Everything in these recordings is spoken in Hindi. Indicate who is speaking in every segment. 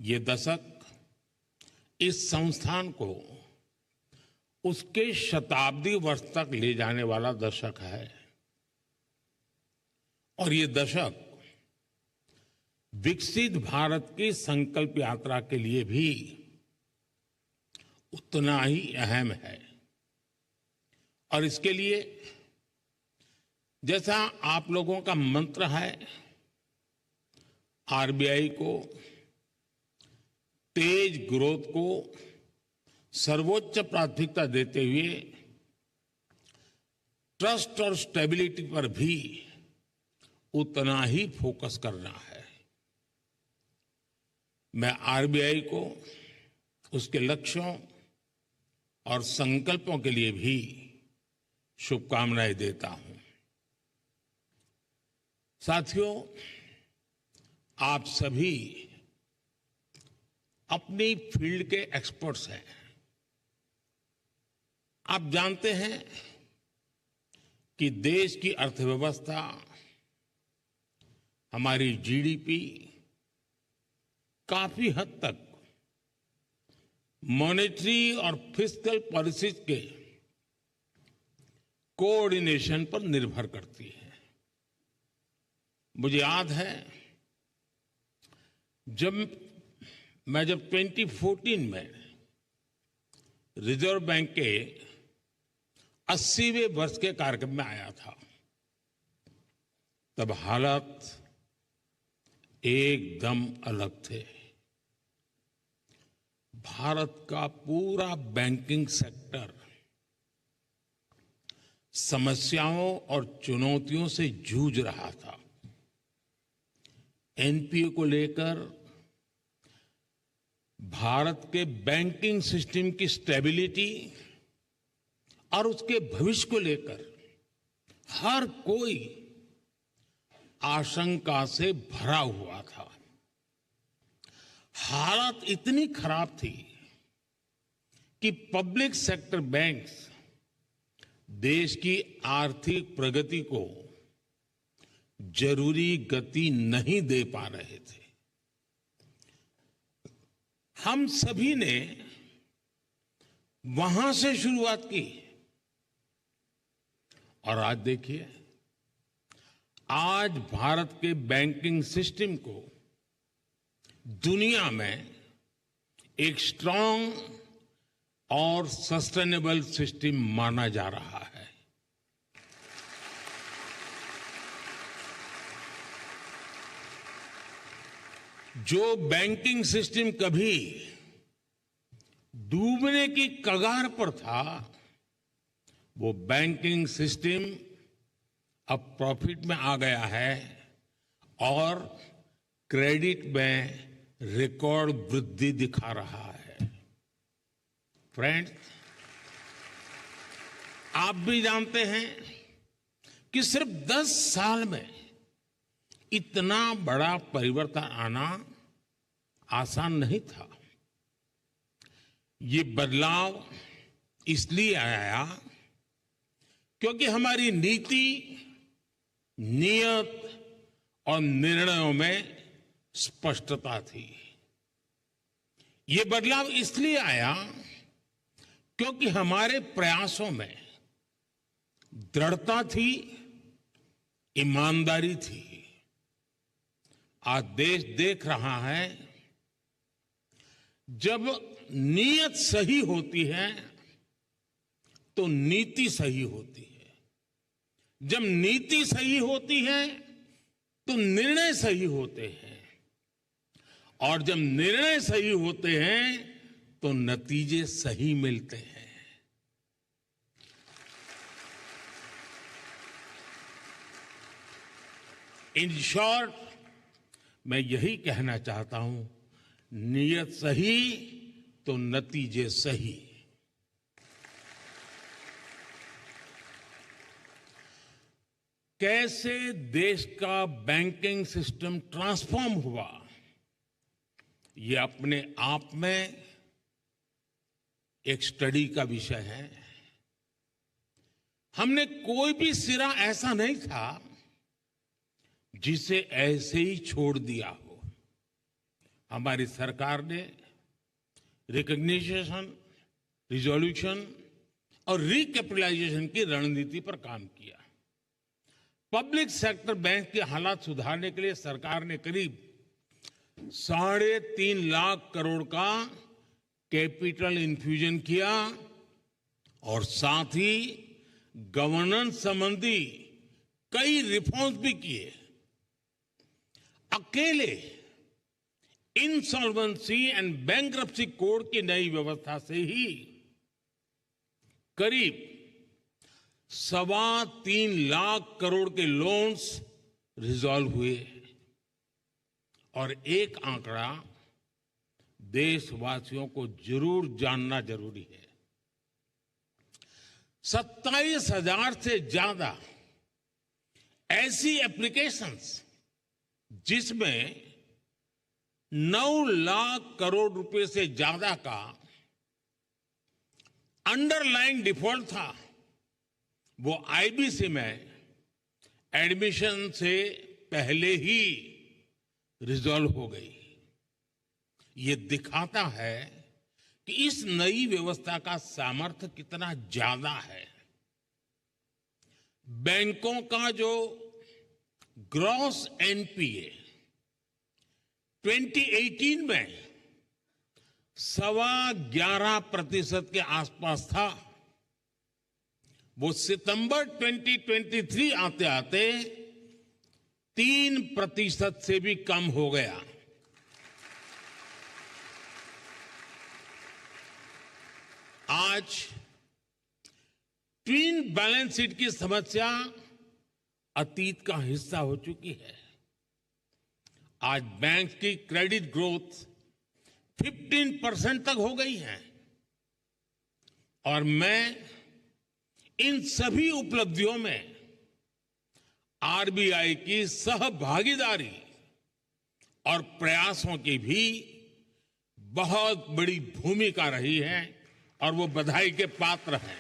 Speaker 1: ये दशक इस संस्थान को उसके शताब्दी वर्ष तक ले जाने वाला दशक है और ये दशक विकसित भारत की संकल्प यात्रा के लिए भी उतना ही अहम है। और इसके लिए जैसा आप लोगों का मंत्र है, आरबीआई को तेज ग्रोथ को सर्वोच्च प्राथमिकता देते हुए ट्रस्ट और स्टेबिलिटी पर भी उतना ही फोकस करना है। मैं आरबीआई को उसके लक्ष्यों और संकल्पों के लिए भी शुभकामनाएं देता हूं। साथियों, आप सभी अपनी फील्ड के एक्सपर्ट्स हैं। आप जानते हैं कि देश की अर्थव्यवस्था, हमारी जीडीपी काफी हद तक मॉनेटरी और फिस्कल पॉलिसीज के कोऑर्डिनेशन पर निर्भर करती है। मुझे याद है जब 2014 में रिजर्व बैंक के 80वें वर्ष के कार्यक्रम में आया था, तब हालात एकदम अलग थे। भारत का पूरा बैंकिंग सेक्टर समस्याओं और चुनौतियों से जूझ रहा था। एनपीए को लेकर, भारत के बैंकिंग सिस्टम की स्टेबिलिटी और उसके भविष्य को लेकर हर कोई आशंका से भरा हुआ था। हालत इतनी खराब थी कि पब्लिक सेक्टर बैंक्स देश की आर्थिक प्रगति को जरूरी गति नहीं दे पा रहे थे। हम सभी ने वहां से शुरुआत की और आज देखिए, आज भारत के बैंकिंग सिस्टम को दुनिया में एक स्ट्रांग और सस्टेनेबल सिस्टम माना जा रहा है। जो बैंकिंग सिस्टम कभी डूबने की कगार पर था, वो बैंकिंग सिस्टम अब प्रॉफिट में आ गया है और क्रेडिट में रिकॉर्ड वृद्धि दिखा रहा है। फ्रेंड्स, आप भी जानते हैं कि सिर्फ 10 साल में इतना बड़ा परिवर्तन आना आसान नहीं था। ये बदलाव इसलिए आया क्योंकि हमारी नीति, नियत और निर्णयों में स्पष्टता थी। ये बदलाव इसलिए आया क्योंकि हमारे प्रयासों में दृढ़ता थी, ईमानदारी थी। आज देश देख रहा है, जब नीयत सही होती है तो नीति सही होती है। जब नीति सही होती है तो निर्णय सही होते हैं और जब निर्णय सही होते हैं तो नतीजे सही मिलते हैं। इन शॉर्ट, मैं यही कहना चाहता हूं, नीयत सही तो नतीजे सही। कैसे देश का बैंकिंग सिस्टम ट्रांसफॉर्म हुआ, ये अपने आप में एक स्टडी का विषय है। हमने कोई भी सिरा ऐसा नहीं था जिसे ऐसे ही छोड़ दिया हो। हमारी सरकार ने रिकॉग्निशन, रिजोल्यूशन और रिकैपिटलाइजेशन की रणनीति पर काम किया। पब्लिक सेक्टर बैंक के हालात सुधारने के लिए सरकार ने करीब 3.5 लाख करोड़ का कैपिटल इन्फ्यूजन किया और साथ ही गवर्नेंस संबंधी कई रिफॉर्म्स भी किए। अकेले इंसॉल्वेंसी एंड बैंक्रप्सी कोड की नई व्यवस्था से ही करीब 3.25 लाख करोड़ के लोन्स रिजॉल्व हुए। और एक आंकड़ा देशवासियों को जरूर जानना जरूरी है। 27,000 से ज्यादा ऐसी एप्लीकेशंस जिसमें 9 लाख करोड़ रुपए से ज्यादा का अंडरलाइन डिफॉल्ट था, वो आईबीसी में एडमिशन से पहले ही रिजॉल्व हो गई। ये दिखाता है कि इस नई व्यवस्था का सामर्थ्य कितना ज्यादा है। बैंकों का जो ग्रॉस एनपीए 2018 में 11.25% के आसपास था, वो सितंबर 2023 आते आते 3% से भी कम हो गया। आज ट्विन बैलेंस शीट की समस्या अतीत का हिस्सा हो चुकी है। आज बैंक की क्रेडिट ग्रोथ 15% तक हो गई है और मैं इन सभी उपलब्धियों में आरबीआई की सहभागीदारी और प्रयासों की भी बहुत बड़ी भूमिका रही है और वो बधाई के पात्र हैं।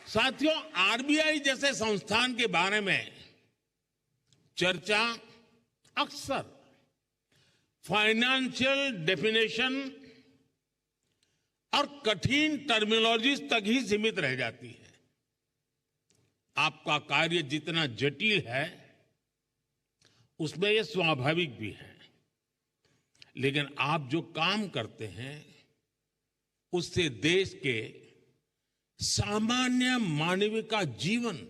Speaker 1: साथियों, आरबीआई जैसे संस्थान के बारे में चर्चा अक्सर फाइनेंशियल डेफिनेशन और कठिन टर्मिनोलॉजीज तक ही सीमित रह जाती है। आपका कार्य जितना जटिल है उसमें यह स्वाभाविक भी है, लेकिन आप जो काम करते हैं उससे देश के सामान्य मानव का जीवन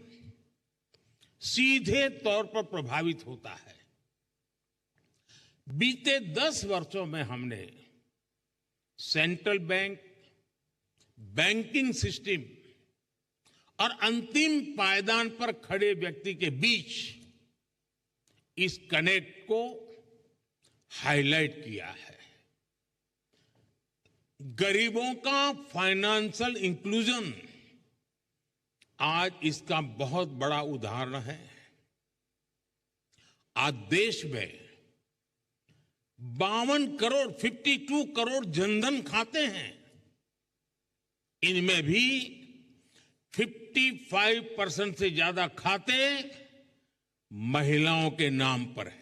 Speaker 1: सीधे तौर पर प्रभावित होता है। बीते 10 वर्षों में हमने सेंट्रल बैंक, बैंकिंग सिस्टम और अंतिम पायदान पर खड़े व्यक्ति के बीच इस कनेक्ट को हाईलाइट किया है। गरीबों का फाइनेंशियल इंक्लूजन आज इसका बहुत बड़ा उदाहरण है। आज देश में 52 करोड़ जनधन खाते हैं। इनमें भी 55% से ज्यादा खाते महिलाओं के नाम पर है।